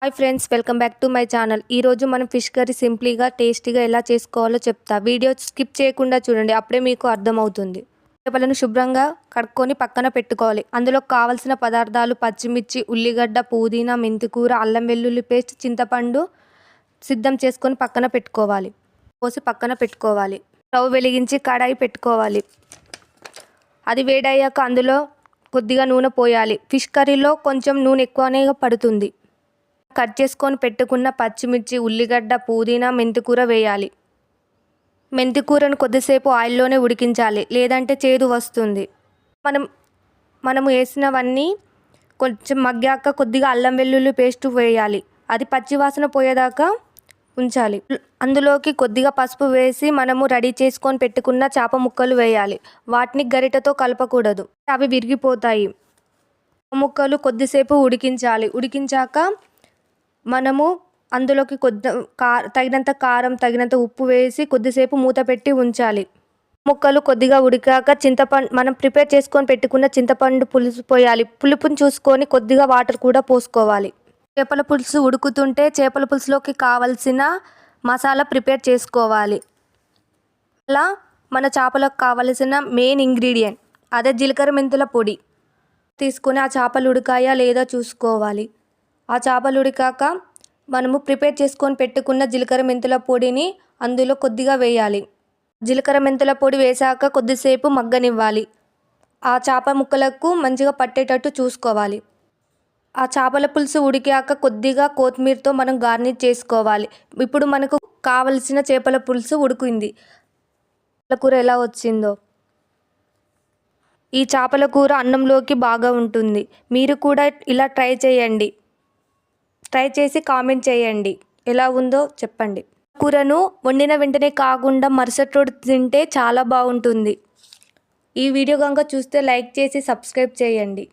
Hi friends, welcome back to my channel. ఈరోజు మనం fish curry సింప్లీగా టేస్టీగా ఎలా చేసుకోవాలో చెప్తా. వీడియో స్కిప్ చేయకుండా చూడండి, అప్పుడే మీకు అర్థమవుతుంది. చేపలను శుభ్రంగా కడుక్కొని పక్కన పెట్టుకోవాలి. అందులో కావాల్సిన పదార్థాలు పచ్చిమిర్చి, ఉల్లిగడ్డ, పుదీనా, మెంతికూర, అల్లం వెల్లుల్లి పేస్ట్, చింతపండు సిద్ధం చేసుకొని పక్కన పెట్టుకోవాలి. పోసి పక్కన పెట్టుకోవాలి. స్టవ్ వెలిగించి కడాయి పెట్టుకోవాలి. అది వేడయ్యాక అందులో కొద్దిగా నూనె పోయాలి. ఫిష్ కర్రీలో కొంచెం నూనె ఎక్కువనే పడుతుంది. కట్ చేసుకొని పెట్టుకున్న పచ్చిమిర్చి, ఉల్లిగడ్డ, పుదీనా, మెంతికూర వేయాలి. మెంతికూరను కొద్దిసేపు ఆయిల్లోనే ఉడికించాలి, లేదంటే చేదు వస్తుంది. మనము వేసినవన్నీ కొంచెం మగ్గాక కొద్దిగా అల్లం వెల్లుల్లి పేస్ట్ వేయాలి. అది పచ్చివాసన పోయేదాకా ఉంచాలి. అందులోకి కొద్దిగా పసుపు వేసి మనము రెడీ చేసుకొని పెట్టుకున్న చేప ముక్కలు వేయాలి. వాటిని గరిటెతో కలపకూడదు, అవి విరిగిపోతాయి. ముక్కలు కొద్దిసేపు ఉడికించాలి. ఉడికించాక మనము అందులోకి తగినంత కారం, తగినంత ఉప్పు వేసి కొద్దిసేపు మూత పెట్టి ఉంచాలి. ముక్కలు కొద్దిగా ఉడికాక మనం ప్రిపేర్ చేసుకొని పెట్టుకున్న చింతపండు పులుసు పోయాలి. పులుపుని చూసుకొని కొద్దిగా వాటర్ కూడా పోసుకోవాలి. చేపల పులుసు ఉడుకుతుంటే చేపల పులుసులోకి కావలసిన మసాలా ప్రిపేర్ చేసుకోవాలి. అలా మన చేపలకు కావలసిన మెయిన్ ఇంగ్రీడియంట్ అదే జీలకర్ర మెంతుల పొడి తీసుకొని ఆ చేపలు ఉడికాయా లేదా చూసుకోవాలి. ఆ చేపలు ఉడికాక మనము ప్రిపేర్ చేసుకొని పెట్టుకున్న జీలకర్ర మెంతుల పొడిని అందులో కొద్దిగా వేయాలి. జీలకర్ర మెంతుల పొడి వేసాక కొద్దిసేపు మగ్గనివ్వాలి. ఆ చేప ముక్కలకు మంచిగా పట్టేటట్టు చూసుకోవాలి. ఆ చేపల పులుసు ఉడికాక కొద్దిగా కొత్తిమీరతో మనం గార్నిష్ చేసుకోవాలి. ఇప్పుడు మనకు కావలసిన చేపల పులుసు ఉడికింది. చేపల కూర ఎలా వచ్చిందో. ఈ చేపల కూర అన్నంలోకి బాగా ఉంటుంది. మీరు కూడా ఇలా ట్రై చేయండి. ట్రై చేసి కామెంట్ చేయండి, ఎలా ఉందో చెప్పండి. కూరను వండిన వెంటనే కాకుండా మరుసటి రోజు తింటే చాలా బాగుంటుంది. ఈ వీడియో కనుక చూస్తే లైక్ చేసి సబ్స్క్రైబ్ చేయండి.